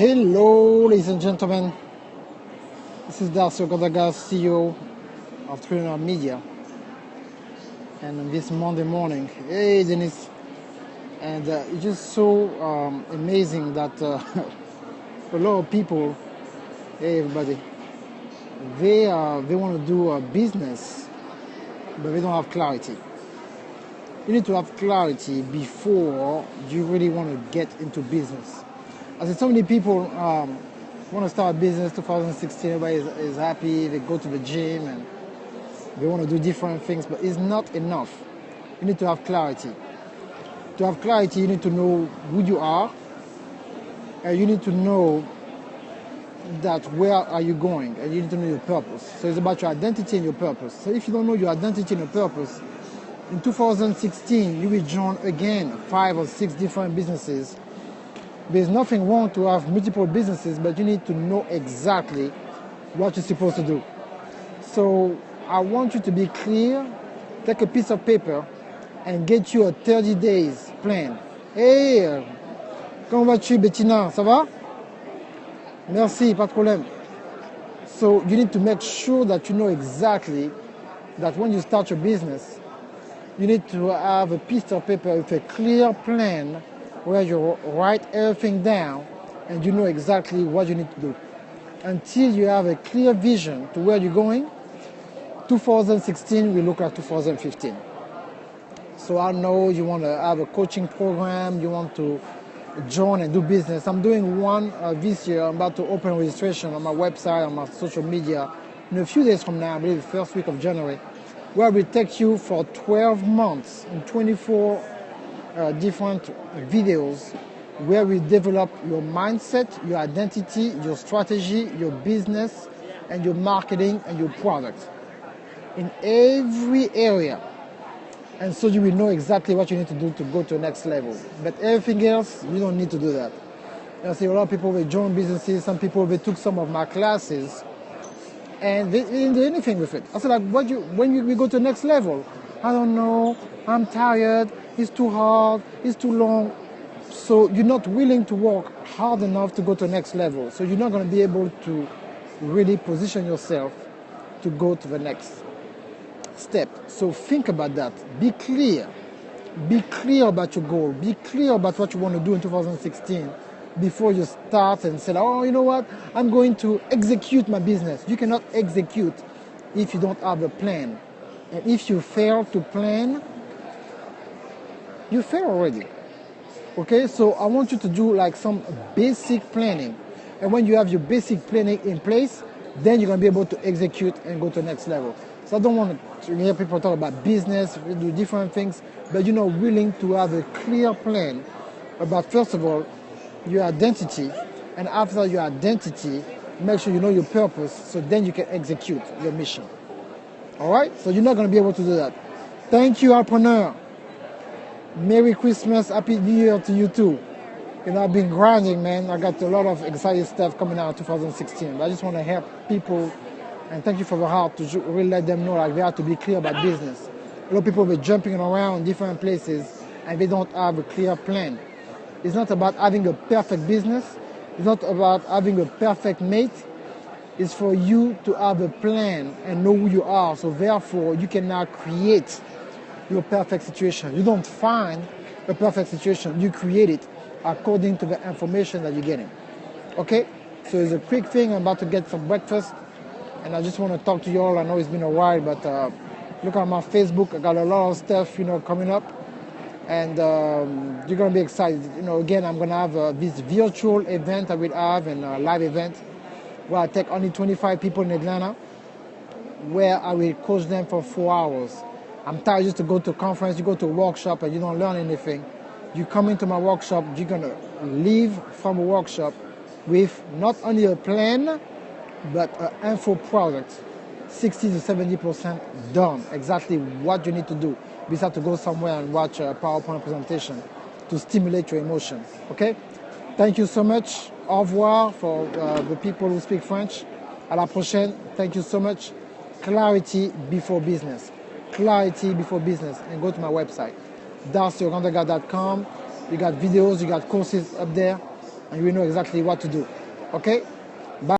Hello, ladies and gentlemen. This is Darcio Godaga, CEO of Trinidad Media. And on this Monday morning, hey Dennis, and it's just so amazing that a lot of people, hey everybody, they want to do a business, but they don't have clarity. You need to have clarity before you really want to get into business. I said, so many people want to start a business 2016, everybody is happy, they go to the gym and they want to do different things, but it's not enough. You need to have clarity. To have clarity, you need to know who you are, and you need to know that where are you going, and you need to know your purpose. So it's about your identity and your purpose. So if you don't know your identity and your purpose, in 2016, you will join again 5 or 6 different businesses. There's nothing wrong to have multiple businesses, but you need to know exactly what you're supposed to do. So I want you to be clear, take a piece of paper and get you a 30 days plan. Hey, comment vas-tu Bettina, ça va? Merci, pas de problème. So you need to make sure that you know exactly that when you start your business, you need to have a piece of paper with a clear plan where you write everything down and you know exactly what you need to do. Until you have a clear vision to where you're going, 2016 will look like 2015. So I know you want to have a coaching program, you want to join and do business. I'm doing one this year. I'm about to open registration on my website, on my social media in a few days from now, I believe the first week of January, where we take you for 12 months in 24 different videos where we develop your mindset, your identity, your strategy, your business, and your marketing and your product in every area. And so you will know exactly what you need to do to go to the next level. But everything else, you don't need to do that. I see a lot of people, they join businesses, some people, they took some of my classes and they didn't do anything with it. I said, like, when we go to the next level? I don't know, I'm tired, it's too hard, it's too long. So you're not willing to work hard enough to go to the next level. So you're not going to be able to really position yourself to go to the next step. So think about that. Be clear. Be clear about your goal. Be clear about what you want to do in 2016 before you start and say, oh, you know what? I'm going to execute my business. You cannot execute if you don't have a plan. And if you fail to plan, you fail already. Okay, so I want you to do like some basic planning. And when you have your basic planning in place, then you're going to be able to execute and go to the next level. So I don't want to hear people talk about business, do different things, but you're not willing to have a clear plan about, first of all, your identity. And after your identity, make sure you know your purpose, so then you can execute your mission. All right? So you're not going to be able to do that. Thank you, entrepreneur. Merry Christmas, Happy New Year to you too. You know, I've been grinding, man. I got a lot of exciting stuff coming out in 2016. But I just want to help people, and thank you for the heart to really let them know like they have to be clear about business. A lot of people are jumping around different places and they don't have a clear plan. It's not about having a perfect business. It's not about having a perfect mate. It's for you to have a plan and know who you are. So therefore, you can now create your perfect situation. You don't find a perfect situation. You create it according to the information that you're getting. Okay? So it's a quick thing. I'm about to get some breakfast. And I just want to talk to you all. I know it's been a while, but look at my Facebook. I got a lot of stuff, coming up. And you're going to be excited. Again, I'm going to have this virtual event I will have and a live event where I take only 25 people in Atlanta, where I will coach them for 4 hours. I'm tired just to go to a conference, you go to a workshop and you don't learn anything. You come into my workshop, you're going to leave from a workshop with not only a plan, but an info product, 60 to 70% done, exactly what you need to do. Besides to go somewhere and watch a PowerPoint presentation to stimulate your emotions, okay? Thank you so much. Au revoir for the people who speak French. À la prochaine. Thank you so much. Clarity before business. Clarity before business. And go to my website, darciogodaga.com. You got videos, you got courses up there. and you will know exactly what to do. Okay? Bye.